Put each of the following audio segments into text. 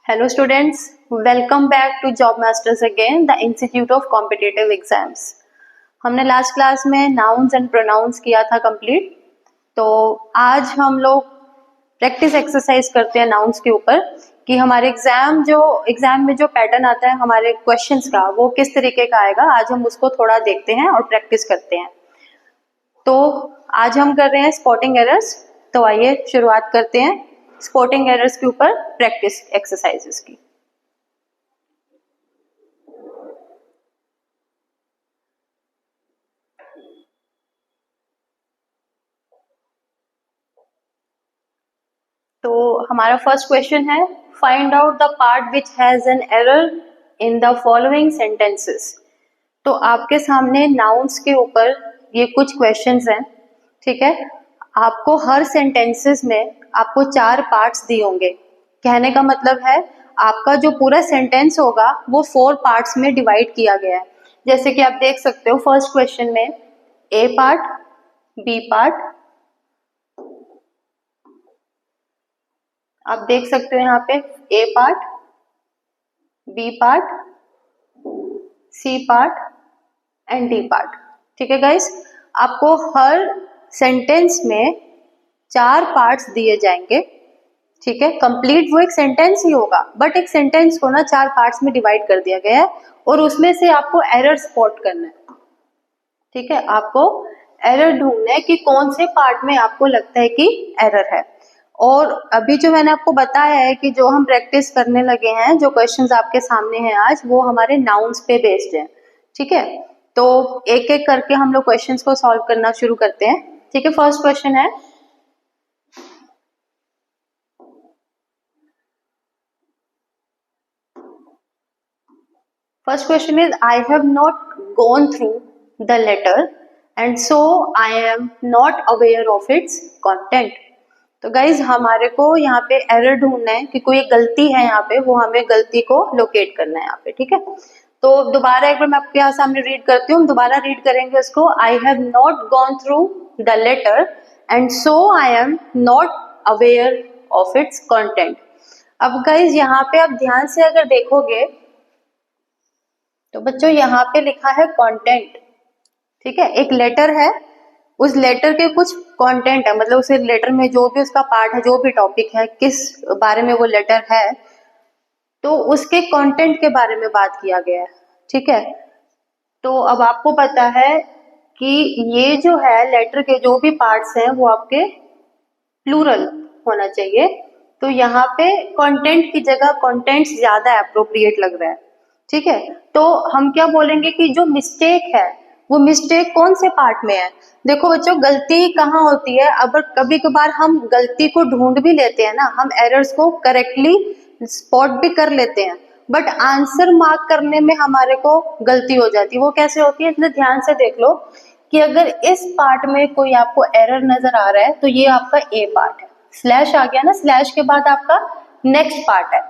Hello students, welcome back to Job Masters again, the Institute of Competitive Exams. हमने last class में nouns and pronounce किया था complete. तो आज हम लोग प्रैक्टिस एक्सरसाइज करते हैं नाउन्स के ऊपर कि हमारे एग्जाम में जो पैटर्न आता है हमारे क्वेश्चंस का वो किस तरीके का आएगा। आज हम उसको थोड़ा देखते हैं और प्रैक्टिस करते हैं। तो आज हम कर रहे हैं स्पॉटिंग एरर्स। तो आइए शुरुआत करते हैं स्पॉटिंग एरर्स के ऊपर प्रैक्टिस एक्सरसाइजेस की। तो हमारा फर्स्ट क्वेश्चन है, find out the part which has an error in the following sentences. तो आपके सामने नाउन्स के ऊपर ये कुछ क्वेश्चंस हैं, ठीक है। आपको हर सेंटेंसेस में आपको 4 पार्ट्स दिए होंगे। कहने का मतलब है आपका जो पूरा सेंटेंस होगा वो 4 पार्ट्स में डिवाइड किया गया है। जैसे कि आप देख सकते हो फर्स्ट क्वेश्चन में ए पार्ट, बी पार्ट, आप देख सकते हो यहाँ पे A part, B part, C part and D part. ठीक है गाइस, आपको हर सेंटेंस में 4 पार्ट्स दिए जाएंगे, ठीक है। कंप्लीट वो एक सेंटेंस ही होगा, बट एक सेंटेंस को ना 4 पार्ट्स में डिवाइड कर दिया गया है और उसमें से आपको एरर स्पॉट करना है, ठीक है। आपको एरर ढूंढना है कि कौन से पार्ट में आपको लगता है कि एरर है। और अभी जो मैंने आपको बताया है कि जो हम प्रैक्टिस करने लगे हैं, जो क्वेश्चंस आपके सामने हैं आज, वो हमारे नाउन्स पे बेस्ड है, ठीक है। तो एक एक करके हम लोग क्वेश्चंस को सॉल्व करना शुरू करते हैं, ठीक है। फर्स्ट क्वेश्चन है, first question is I have not gone through the letter and so I am not aware of its content. तो गाइज हमारे को यहाँ पे एरर ढूंढना है कि कोई गलती है यहाँ पे, वो हमें गलती को लोकेट करना है यहाँ पे, ठीक है। तो दोबारा एक बार मैं आपके यहाँ सामने रीड करती हूँ, दोबारा रीड करेंगे उसको। I have not gone through the letter and so I am not aware of its content. अब गाइज यहाँ पे आप ध्यान से अगर देखोगे तो बच्चों यहाँ पे लिखा है कंटेंट, ठीक है। एक लेटर है, उस लेटर के कुछ कंटेंट है, मतलब उस लेटर में जो भी उसका पार्ट है, जो भी टॉपिक है, किस बारे में वो लेटर है, तो उसके कंटेंट के बारे में बात किया गया है, ठीक है। तो अब आपको पता है कि ये जो है लेटर के जो भी पार्ट्स हैं वो आपके प्लूरल होना चाहिए। तो यहाँ पे कंटेंट की जगह कंटेंट्स ज्यादा एप्रोप्रिएट लग रहा है, ठीक है। तो हम क्या बोलेंगे कि जो मिस्टेक है वो मिस्टेक कौन से पार्ट में है। देखो बच्चों, गलती कहाँ होती है, अब कभी कभार हम गलती को ढूंढ भी लेते हैं ना, हम एरर्स को करेक्टली स्पॉट भी कर लेते हैं, बट आंसर मार्क करने में हमारे को गलती हो जाती है। वो कैसे होती है, इसलिए ध्यान से देख लो कि अगर इस पार्ट में कोई आपको एरर नजर आ रहा है तो ये आपका ए पार्ट है। स्लैश आ गया ना, स्लैश के बाद आपका नेक्स्ट पार्ट है।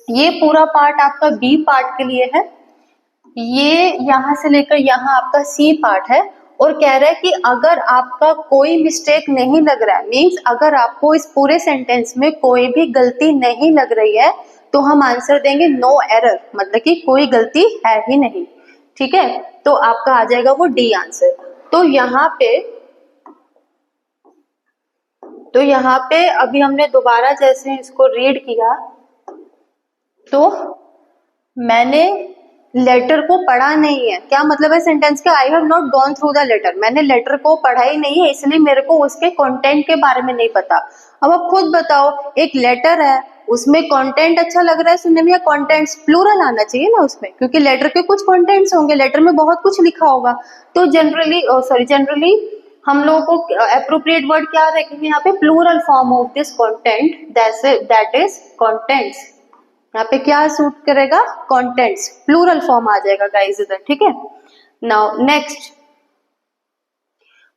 ये पूरा पार्ट आपका बी पार्ट के लिए है, ये यहां से लेकर यहाँ आपका सी पार्ट है। और कह रहा है कि अगर आपका कोई मिस्टेक नहीं लग रहा है, मीन्स अगर आपको इस पूरे सेंटेंस में कोई भी गलती नहीं लग रही है, तो हम आंसर देंगे नो एरर, मतलब कि कोई गलती है ही नहीं, ठीक है। तो आपका आ जाएगा वो डी आंसर। तो यहाँ पे अभी हमने दोबारा जैसे इसको रीड किया तो मैंने लेटर को पढ़ा नहीं है। क्या मतलब है सेंटेंस का, I have not gone through the letter, मैंने लेटर को पढ़ा ही नहीं है, इसलिए मेरे को उसके कंटेंट के बारे में नहीं पता। अब आप खुद बताओ, एक लेटर है उसमें कंटेंट अच्छा लग रहा है सुनने में, या कंटेंट्स प्लूरल आना चाहिए ना उसमें, क्योंकि लेटर के कुछ कंटेंट्स होंगे, लेटर में बहुत कुछ लिखा होगा। तो जनरली हम लोगों को एप्रोप्रिएट वर्ड क्या रखेंगे यहाँ पे, plural form of this content, that is contents. यहाँ पे क्या सूट करेगा, कंटेंट्स, प्लूरल फॉर्म आ जाएगा गाइस इधर, ठीक है। Now next,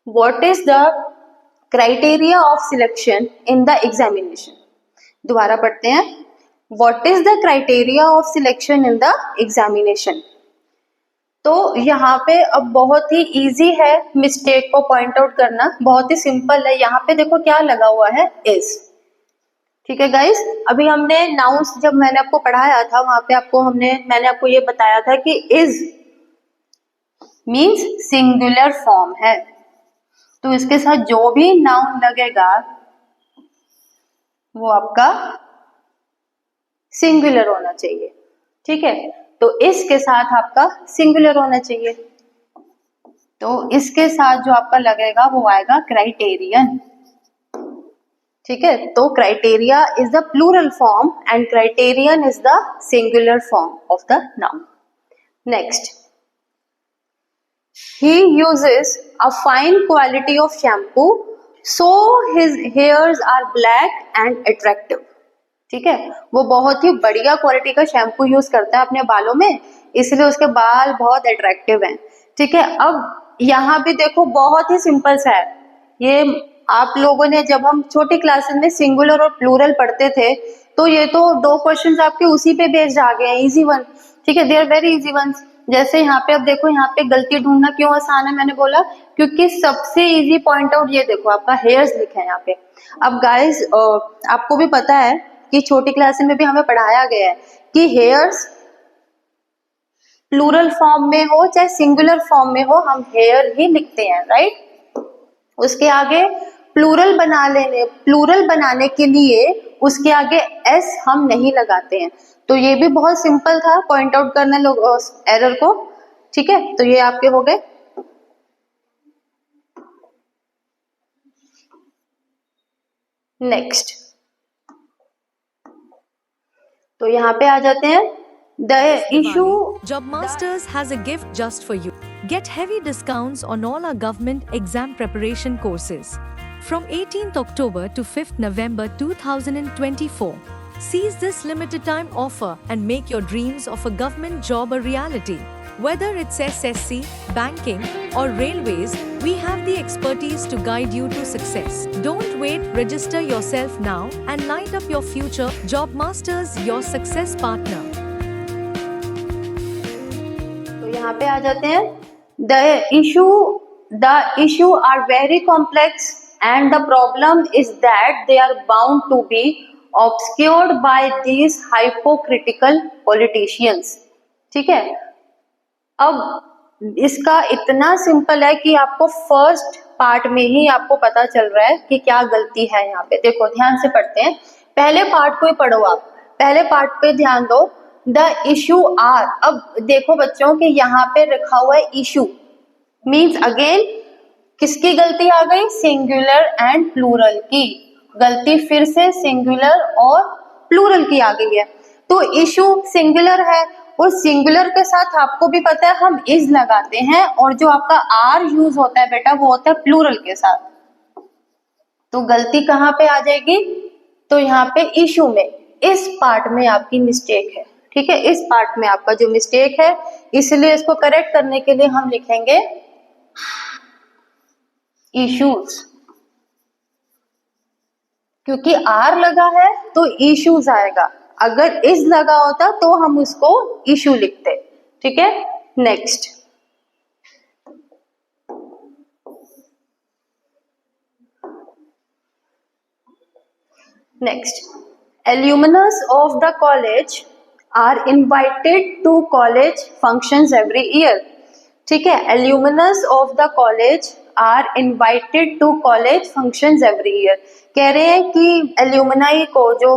what is the criteria of selection in the examination. दोबारा पढ़ते हैं, what is the criteria of selection in the examination. तो यहाँ पे अब बहुत ही इजी है मिस्टेक को पॉइंट आउट करना, बहुत ही सिंपल है। यहाँ पे देखो क्या लगा हुआ है, इज, ठीक है गाइस, अभी हमने नाउन्स जब मैंने आपको पढ़ाया था वहां पे मैंने आपको ये बताया था कि इज मीन्स सिंगुलर फॉर्म है, तो इसके साथ जो भी नाउन लगेगा वो आपका सिंगुलर होना चाहिए। ठीक है, तो इसके साथ आपका सिंगुलर होना चाहिए, तो इसके साथ जो आपका लगेगा वो आएगा क्राइटेरियन। ठीक है, तो criteria is the plural form and criterion is the singular form of the noun. Next, he uses a fine quality of shampoo so his hairs are black and attractive। ठीक है, वो बहुत ही बढ़िया क्वालिटी का shampoo use करता है अपने बालों में, इसलिए उसके बाल बहुत अट्रैक्टिव हैं। ठीक है, अब यहाँ भी देखो बहुत ही सिंपल सा है ये, आप लोगों ने जब हम छोटी क्लासेस में सिंगुलर और प्लूरल पढ़ते थे तो ये तो दो क्वेश्चंस आपके उसी पे बेस्ड आ गए हैं, इजी वन। ठीक है, they are very easy ones. जैसे यहाँ पे अब देखो, यहाँ पे गलती ढूंढना क्यों आसान है, मैंने बोला क्योंकि सबसे इजी पॉइंट आउट ये देखो आपका हेयर्स लिखा है यहाँ पे। अब गाइस आपको भी पता है कि छोटी क्लास में भी हमें पढ़ाया गया है कि हेयर्स प्लूरल फॉर्म में हो चाहे सिंगुलर फॉर्म में हो हम हेयर ही लिखते हैं, राइट। उसके आगे प्लूरल बनाने के लिए उसके आगे एस हम नहीं लगाते हैं, तो ये भी बहुत सिंपल था पॉइंट आउट करना लोग एरर को। ठीक है, तो ये आपके हो गए। नेक्स्ट, तो यहाँ पे आ जाते हैं the issue. JobMasters has a gift just for you. Get heavy discounts on all our government exam preparation courses. From 18th October to 5th November 2024. Seize this limited time offer and make your dreams of a government job a reality. Whether it's SSC, banking, or railways, we have the expertise to guide you to success. Don't wait, register yourself now and light up your future. JobMasters, your success partner. तो यहाँ पे आ जाते हैं the issue are very complex and the problem is that they are bound to be obscured by these hypocritical politicians। ठीक है, अब इसका इतना सिंपल है कि आपको फर्स्ट पार्ट में ही आपको पता चल रहा है कि क्या गलती है। यहाँ पे देखो, ध्यान से पढ़ते हैं, पहले पार्ट को ही पढ़ो आप, पहले पार्ट पे ध्यान दो। द इशू आर, अब देखो बच्चों के यहाँ पे रखा हुआ है इशू, मीन्स अगेन किसकी गलती आ गई, सिंगुलर एंड प्लूरल की गलती, फिर से सिंगुलर और प्लूरल की आ गई है। तो इशू सिंगुलर है और सिंगुलर के साथ आपको भी पता है हम इज लगाते हैं, और जो आपका आर यूज होता है बेटा वो होता है प्लूरल के साथ। तो गलती कहाँ पे आ जाएगी, तो यहाँ पे इशू में, इस पार्ट में आपकी मिस्टेक है। ठीक है, इस पार्ट में आपका जो मिस्टेक है, इसलिए इसको करेक्ट करने के लिए हम लिखेंगे इश्यूज, क्योंकि आर लगा है तो इश्यूज आएगा, अगर इज लगा होता तो हम उसको इशू लिखते। ठीक है, next, alumnus of the college are invited to college functions every year। ठीक है, alumnus of the college are invited to college functions every year। कह रहे हैं कि alumni को, जो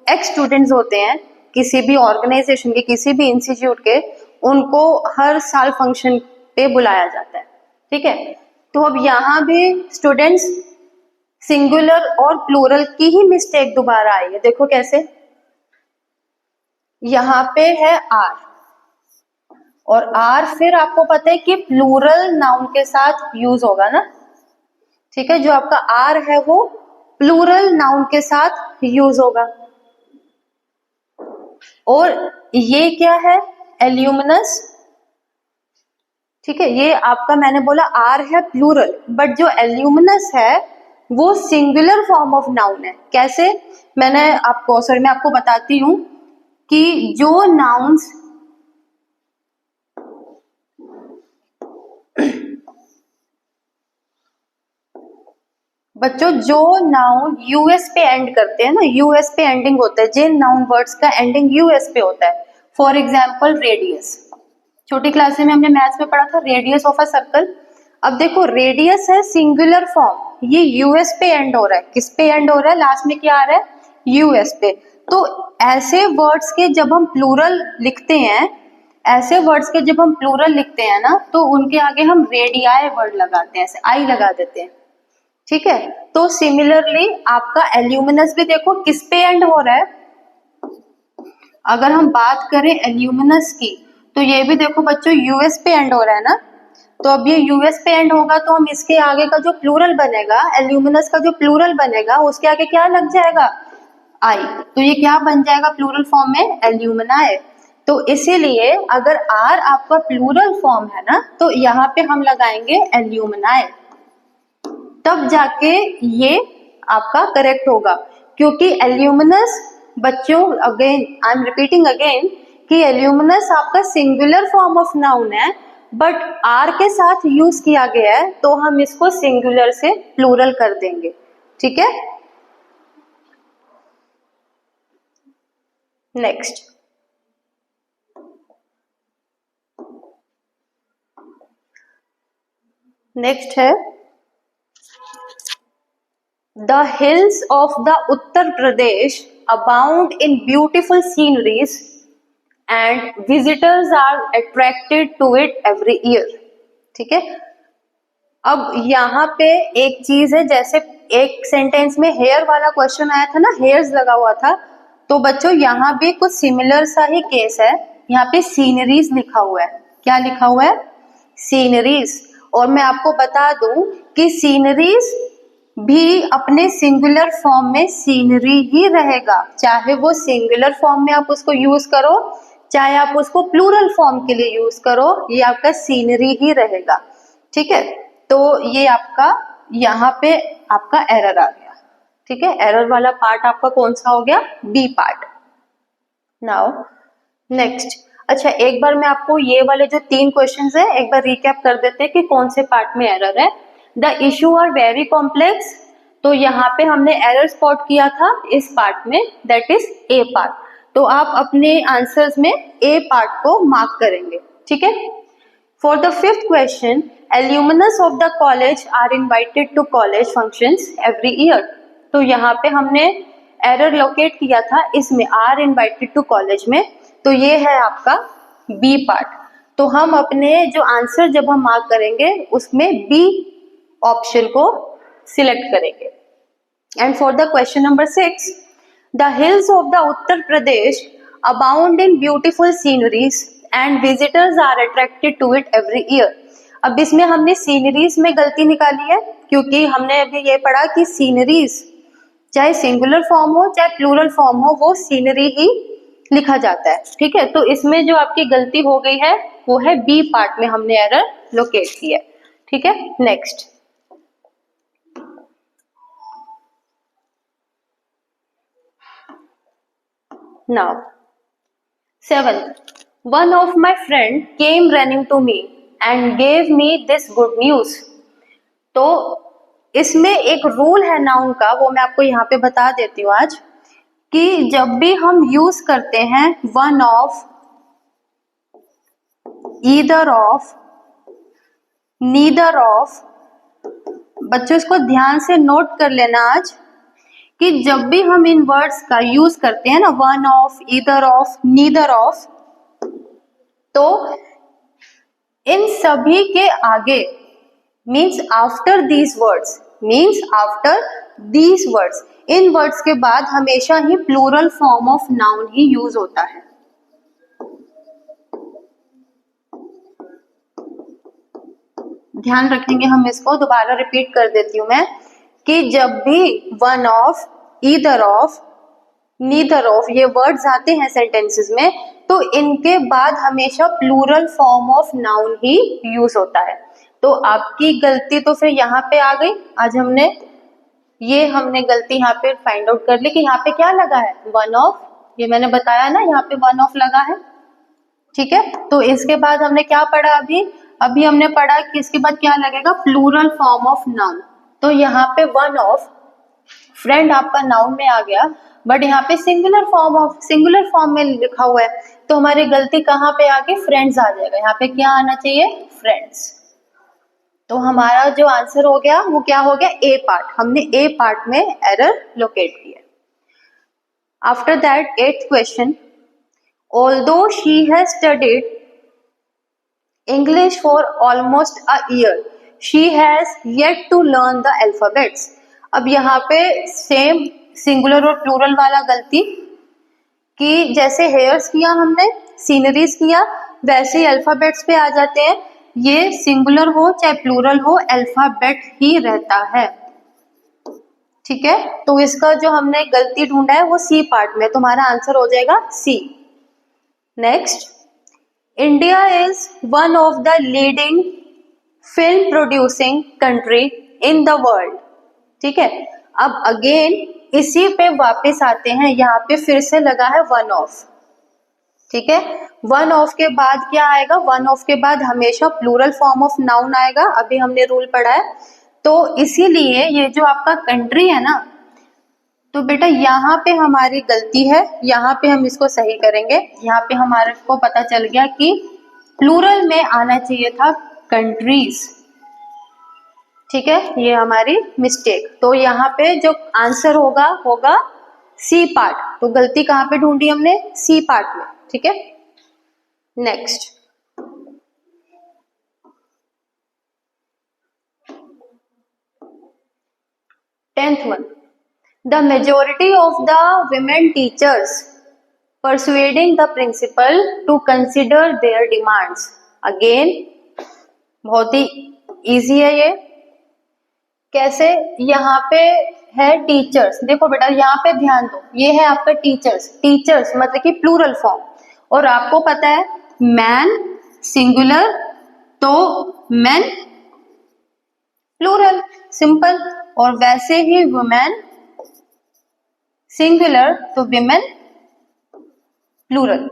एक्स स्टूडेंट्स होते हैं किसी भी ऑर्गेनाइजेशन के, किसी भी इंस्टीट्यूट के, उनको हर साल फंक्शन पे बुलाया जाता है। ठीक है, तो अब यहाँ भी स्टूडेंट्स सिंगुलर और प्लूरल की ही मिस्टेक दोबारा आई है। देखो कैसे, यहाँ पे है आर, और आर फिर आपको पता है कि प्लूरल नाउन के साथ यूज होगा ना। ठीक है, जो आपका आर है वो प्लूरल नाउन के साथ यूज होगा, और ये क्या है, एल्यूमिनस। ठीक है, ये आपका मैंने बोला आर है प्लूरल, बट जो एल्यूमिनस है वो सिंगुलर फॉर्म ऑफ नाउन है। कैसे, मैं आपको बताती हूं कि जो नाउन्स बच्चों जो नाउन यूएस पे एंड करते हैं ना, यूएस पे एंडिंग होता है, जिन नाउन वर्ड्स का एंडिंग यूएस पे होता है, फॉर एग्जाम्पल रेडियस। छोटी क्लास में हमने मैथ्स में पढ़ा था रेडियस ऑफ अ सर्कल। अब देखो रेडियस है सिंगुलर फॉर्म, ये यूएस पे एंड हो रहा है, किस पे एंड हो रहा है, लास्ट में क्या आ रहा है, यूएस पे। तो ऐसे वर्ड्स के जब हम प्लूरल लिखते हैं, ऐसे वर्ड्स के जब हम प्लूरल लिखते हैं ना, तो उनके आगे हम रेडियाई वर्ड लगाते हैं, ऐसे आई लगा देते हैं, ठीक है। तो सिमिलरली आपका एल्यूमिनस भी देखो किस पे एंड हो रहा है। अगर हम बात करें एल्यूमिनस की, तो ये भी देखो बच्चों यूएस पे एंड हो रहा है ना, तो अब ये यूएस पे एंड होगा तो हम इसके आगे का जो प्लूरल बनेगा, एल्यूमिनस का जो प्लूरल बनेगा, उसके आगे क्या लग जाएगा, आई। तो ये क्या बन जाएगा प्लूरल फॉर्म में, एल्यूमिनाई। तो इसीलिए अगर आर आपका प्लूरल फॉर्म है ना, तो यहाँ पे हम लगाएंगे एल्यूमिनाई, तब जाके ये आपका करेक्ट होगा। क्योंकि एल्यूमिनस बच्चों, again I am repeating again, कि एल्यूमिनस आपका सिंगुलर फॉर्म ऑफ नाउन है, बट आर के साथ यूज किया गया है, तो हम इसको सिंगुलर से प्लूरल कर देंगे, ठीक है। नेक्स्ट, नेक्स्ट है The hills of the Uttar Pradesh abound in beautiful sceneries and visitors are attracted to it every year, ठीक है। अब यहाँ पे एक चीज है, जैसे एक सेंटेंस में हेयर वाला क्वेश्चन आया था ना, हेयर्स लगा हुआ था, तो बच्चों यहाँ भी कुछ सिमिलर सा ही केस है। यहाँ पे सीनरीज लिखा हुआ है, क्या लिखा हुआ है, सीनरीज। और मैं आपको बता दूं कि सीनरीज भी अपने सिंगुलर फॉर्म में सीनरी ही रहेगा, चाहे वो सिंगुलर फॉर्म में आप उसको यूज करो, चाहे आप उसको प्लूरल फॉर्म के लिए यूज करो, ये आपका सीनरी ही रहेगा, ठीक है। तो ये आपका यहाँ पे आपका एरर आ गया, ठीक है। एरर वाला पार्ट आपका कौन सा हो गया, बी पार्ट। नाउ नेक्स्ट, अच्छा एक बार मैं आपको ये वाले जो 3 क्वेश्चंस है एक बार रिकैप कर देते हैं कि कौन से पार्ट में एरर है। The issue are very complex, तो यहाँ पे हमने एरर स्पॉट किया था इस पार्ट में, दैट इज ए पार्ट। तो आप अपने आंसर्स में ए पार्ट को मार्क करेंगे, ठीक है। For the 5th question, alumnus of the college are invited to college functions every year, तो यहाँ पे हमने एरर लोकेट किया था इसमें, आर इनवाइटेड टू कॉलेज में, तो ये है आपका बी पार्ट। तो हम अपने जो आंसर जब हम मार्क करेंगे उसमें बी ऑप्शन को सिलेक्ट करेंगे। And for the question number 6, the hills of the Uttar Pradesh abound in beautiful sceneries and visitors are attracted to it every year. अब इसमें हमने सीनरीज में गलती निकाली है, क्योंकि हमने अभी ये पढ़ा कि सीनरीज चाहे सिंगुलर फॉर्म हो चाहे प्लूरल फॉर्म हो, वो सीनरी ही लिखा जाता है, ठीक है। तो इसमें जो आपकी गलती हो गई है वो है बी पार्ट में हमने एरर लोकेट किया, ठीक है। Next, now 7th, one of my friend came running to me and gave me this good news। तो इसमें एक रूल है नाउन का, वो मैं आपको यहाँ पे बता देती हूँ आज, कि जब भी हम यूज करते हैं one of, either of, neither of, बच्चों इसको ध्यान से नोट कर लेना आज, कि जब भी हम इन वर्ड्स का यूज करते हैं ना, one of, either of, neither of, तो इन सभी के आगे means after these words, means after these words, इन वर्ड्स के बाद हमेशा ही प्लूरल फॉर्म ऑफ नाउन ही यूज होता है। ध्यान रखेंगे हम इसको, दोबारा रिपीट कर देती हूं मैं, कि जब भी one of, either of, neither of ये वर्ड्स आते हैं सेंटेंसेस में, तो इनके बाद हमेशा प्लूरल फॉर्म ऑफ नाउन ही यूज होता है। तो आपकी गलती तो फिर यहाँ पे आ गई, आज हमने गलती यहाँ पे फाइंड आउट कर ली कि यहाँ पे क्या लगा है, वन ऑफ, ये मैंने बताया ना, यहाँ पे वन ऑफ लगा है, ठीक है। तो इसके बाद हमने क्या पढ़ा, अभी हमने पढ़ा कि इसके बाद क्या लगेगा, प्लूरल फॉर्म ऑफ नाउन, तो यहाँ पे वन ऑफ, फ्रेंड आपका नाउन में आ गया, बट यहाँ पे सिंगुलर फॉर्म में लिखा हुआ है, तो हमारी गलती कहाँ पे आ गई, फ्रेंड्स आ जाएगा। यहाँ पे क्या आना चाहिए, फ्रेंड्स। तो हमारा जो आंसर हो गया वो क्या हो गया, ए पार्ट। हमने ए पार्ट में एरर लोकेट किया। After that 8th question, although she has studied English for almost a year, she has yet to learn the alphabets. अब यहाँ पे सेम सिंगुलर और प्लूरल वाला गलती कि जैसे हेयर्स किया हमने, सीनरीज किया, वैसे ही अल्फाबेट्स पे आ जाते हैं। ये सिंगुलर हो चाहे प्लूरल हो, अल्फाबेट ही रहता है, ठीक है। तो इसका जो हमने गलती ढूंढा है वो सी पार्ट में, तुम्हारा आंसर हो जाएगा C. Next, India is one of the leading film producing country in the world, ठीक है। अब अगेन इसी पे वापस आते हैं, यहाँ पे फिर से लगा है वन ऑफ, ठीक है। वन ऑफ के बाद क्या आएगा, वन ऑफ के बाद हमेशा प्लूरल फॉर्म ऑफ नाउन आएगा, अभी हमने रूल पढ़ा है। तो इसीलिए ये जो आपका कंट्री है ना, तो बेटा यहाँ पे हमारी गलती है, यहाँ पे हम इसको सही करेंगे। यहाँ पे हमारे को पता चल गया कि प्लूरल में आना चाहिए था कंट्रीज, ठीक है, ये हमारी मिस्टेक। तो यहाँ पे जो आंसर होगा सी पार्ट। तो गलती कहाँ पे ढूंढी हमने, सी पार्ट में, ठीक है। Next, tenth one, the majority of the women teachers persuading the principal to consider their demands. Again बहुत ही इजी है ये। कैसे, यहाँ पे है टीचर्स, देखो बेटा यहाँ पे ध्यान दो, ये है आपका टीचर्स, टीचर्स मतलब कि प्लूरल फॉर्म, और आपको पता है मैन सिंगुलर तो मैन प्लूरल, सिंपल। और वैसे ही वुमेन सिंगुलर तो विमेन प्लूरल,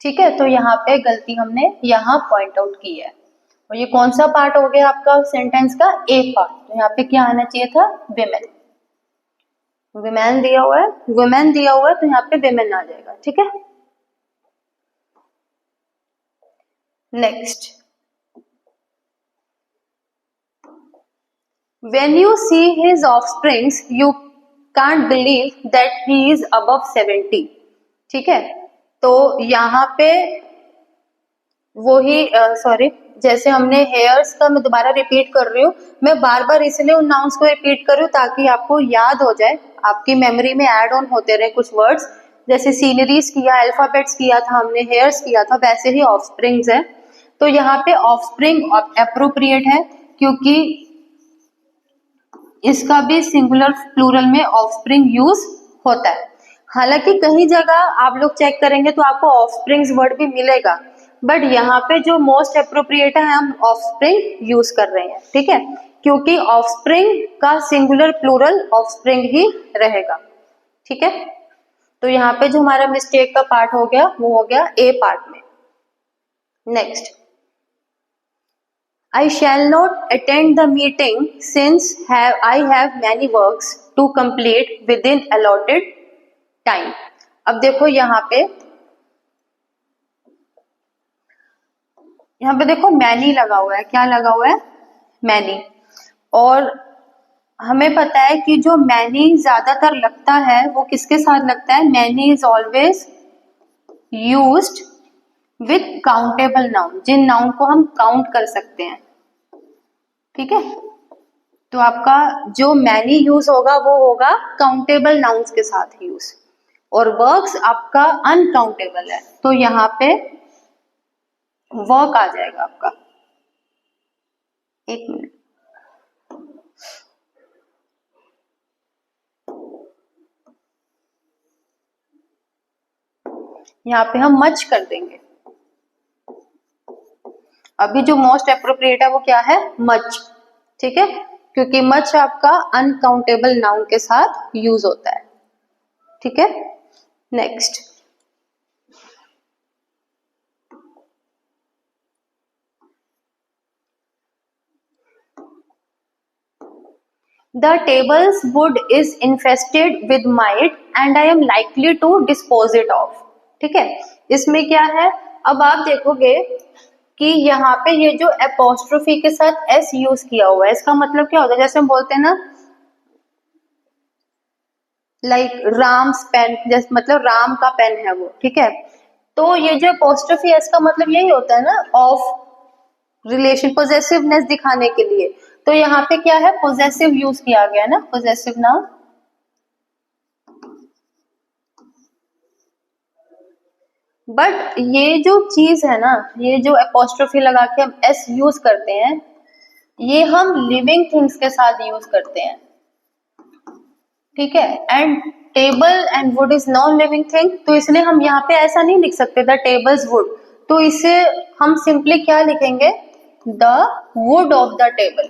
ठीक है। तो यहाँ पे गलती हमने यहाँ पॉइंट आउट की है। और ये कौन सा पार्ट हो गया आपका सेंटेंस का, ए पार्ट। तो यहाँ पे क्या आना चाहिए था, विमेन। विमेन दिया हुआ है, वुमेन दिया हुआ है, तो यहाँ पे विमेन आ जाएगा, ठीक है। Next, when you see his offsprings you can't believe that he is above 70, ठीक है। तो यहाँ पे वही सॉरी, जैसे हमने हेयर्स का, मैं दोबारा रिपीट कर रही हूँ, मैं बार बार इसलिए उन नाउन्स को रिपीट कर रही हूँ ताकि आपको याद हो जाए, आपकी मेमोरी में ऐड ऑन होते रहे कुछ वर्ड्स। जैसे सीनरीज किया, अल्फाबेट्स किया था हमने, हेयर्स किया था, वैसे ही ऑफस्प्रिंग्स है। तो यहाँ पे ऑफस्प्रिंग अप्रोप्रिएट है क्योंकि इसका भी सिंगुलर प्लूरल में ऑफस्प्रिंग यूज होता है। हालांकि कहीं जगह आप लोग चेक करेंगे तो आपको ऑफस्प्रिंग्स वर्ड भी मिलेगा, बट यहाँ पे जो मोस्ट अप्रोप्रिएट है हम ऑफस्प्रिंग यूज कर रहे हैं, ठीक है, क्योंकि ऑफस्प्रिंग का सिंगुलर प्लूरल ऑफस्प्रिंग ही रहेगा, ठीक है। तो यहाँ पे जो हमारा मिस्टेक का पार्ट हो गया वो हो गया ए पार्ट में। Next, I shall not attend the meeting since I have many works to complete within allotted time. अब देखो यहाँ पे देखो मैनी लगा हुआ है, क्या लगा हुआ है, मैनी। और हमें पता है कि जो मैनी ज्यादातर लगता है वो किसके साथ लगता है, many is always used with countable noun, जिन नाउन को हम काउंट कर सकते हैं, ठीक है। तो आपका जो मैनी यूज होगा वो होगा काउंटेबल नाउन्स के साथ यूज, और वर्क्स आपका अनकाउंटेबल है, तो यहाँ पे वर्क आ जाएगा आपका। एक मिनट, यहाँ पे हम मच कर देंगे। अभी जो मोस्ट अप्रोप्रिएट है वो क्या है, मच, ठीक है, क्योंकि मच आपका अनकाउंटेबल नाउन के साथ यूज होता है, ठीक है। Next, The table's wood is infested with mite and I am likely to dispose it of। ठीक है, इसमें क्या है, अब आप देखोगे कि यहाँ पे ये जो एपोस्ट्रोफी के साथ एस यूज किया हुआ है, इसका मतलब क्या होता है, जैसे हम बोलते हैं ना लाइक राम्स पेन, जैसे मतलब राम का पेन है वो, ठीक है, तो ये जो एपोस्ट्रोफी है इसका मतलब यही होता है ना ऑफ रिलेशन, पोजेसिवनेस दिखाने के लिए। तो यहाँ पे क्या है, पोजेसिव यूज किया गया ना, पोजेसिव नाउन। बट ये जो चीज है ना, ये जो एपोस्ट्रोफी लगा के हम एस यूज करते हैं, ये हम लिविंग थिंग्स के साथ यूज करते हैं, ठीक है। And table and would is non living thing, तो इसलिए हम यहाँ पे ऐसा नहीं लिख सकते द टेबल्स वुड, तो इसे हम सिंपली क्या लिखेंगे, the wood of the table.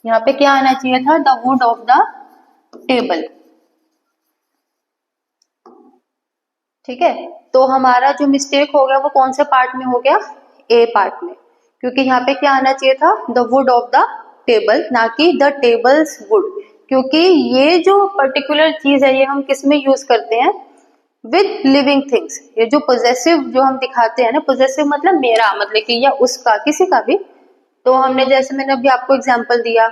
यहाँ पे क्या आना चाहिए था, the wood of the table, ठीक है। तो हमारा जो मिस्टेक हो गया वो कौन से पार्ट में हो गया, ए पार्ट में, क्योंकि यहाँ पे क्या आना चाहिए था, the wood of the table, ना कि द टेबल्स वुड, क्योंकि ये जो पर्टिकुलर चीज है ये हम किस में यूज करते हैं, विद लिविंग थिंग्स। ये जो पोजेसिव जो हम दिखाते हैं ना, पोजेसिव मतलब मेरा, मतलब कि या उसका, किसी का भी। तो हमने जैसे मैंने अभी आपको एग्जांपल दिया,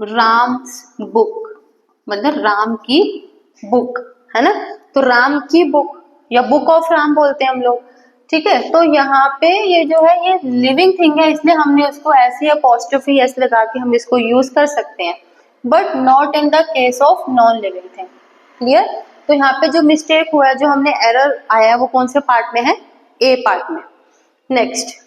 राम्स बुक, मतलब राम की बुक, है ना, तो राम की बुक या बुक ऑफ राम बोलते हैं हम लोग, ठीक है। तो यहाँ पे ये जो है ये लिविंग थिंग है, इसलिए हमने उसको ऐसी अपोस्ट्रोफी एस लगा के हम इसको यूज कर सकते हैं, but not in the case of non living thing. Clear. तो यहाँ पे जो मिस्टेक हुआ है, जो हमने एरर आया है, वो कौन से पार्ट में है, ए पार्ट में। Next,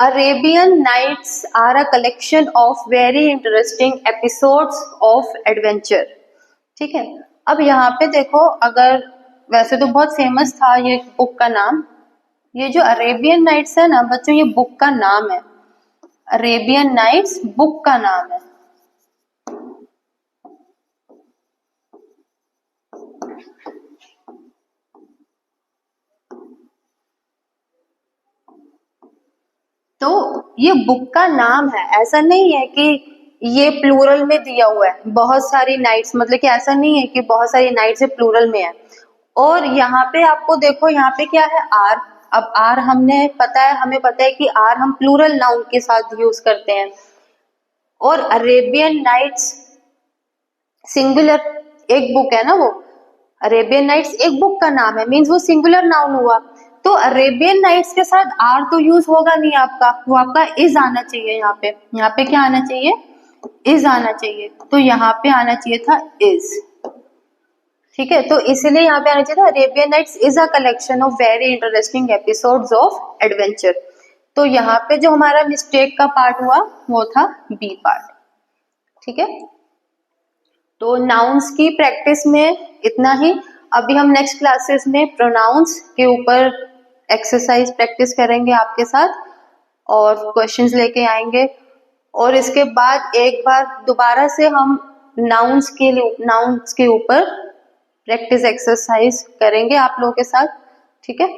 Arabian Nights are a collection of very interesting episodes of adventure। ठीक है, अब यहाँ पे देखो, अगर वैसे तो बहुत फेमस था ये बुक का नाम, ये जो अरेबियन नाइट्स है ना बच्चों, ये बुक का नाम है, अरेबियन नाइट्स बुक का नाम है। तो ये बुक का नाम है, ऐसा नहीं है कि ये प्लूरल में दिया हुआ है, बहुत सारी नाइट्स, मतलब कि ऐसा नहीं है कि बहुत सारी नाइट्स प्लूरल में है। और यहाँ पे आपको देखो, यहाँ पे क्या है, आर। अब आर हमें पता है कि आर हम प्लूरल नाउन के साथ यूज करते हैं, और अरेबियन नाइट्स सिंगुलर एक बुक है ना, वो अरेबियन नाइट्स एक बुक का नाम है, मीन्स वो सिंगुलर नाउन हुआ। तो अरेबियन नाइट्स के साथ आर तो यूज होगा नहीं आपका, वो आपका इज आना चाहिए। यहाँ पे क्या आना चाहिए, इज आना चाहिए। तो यहाँ पे आना चाहिए था इज, ठीक है। तो इसलिए यहाँ पे आना चाहिए था Arabian Nights is a collection of very interesting episodes of adventure. तो यहाँ पे जो हमारा मिस्टेक का पार्ट हुआ वो था बी पार्ट, ठीक है। तो नाउन्स की प्रैक्टिस में इतना ही। अभी हम नेक्स्ट क्लासेस में प्रोनाउंस के ऊपर एक्सरसाइज प्रैक्टिस करेंगे आपके साथ, और क्वेश्चंस लेके आएंगे, और इसके बाद एक बार दोबारा से हम नाउन्स के ऊपर प्रैक्टिस एक्सरसाइज करेंगे आप लोगों के साथ, ठीक है।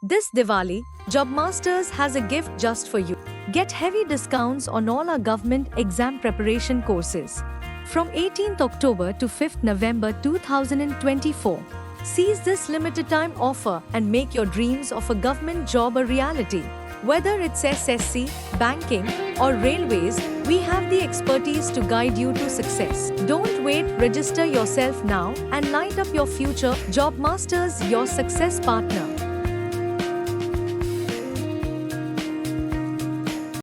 This Diwali, JobMasters has a gift just for you. Get heavy discounts on all our government exam preparation courses. From 18th October to 5th November 2024. Seize this limited time offer and make your dreams of a government job a reality. Whether it's SSC, banking, or railways, we have the expertise to guide you to success. Don't wait, register yourself now and light up your future. JobMasters, your success partner.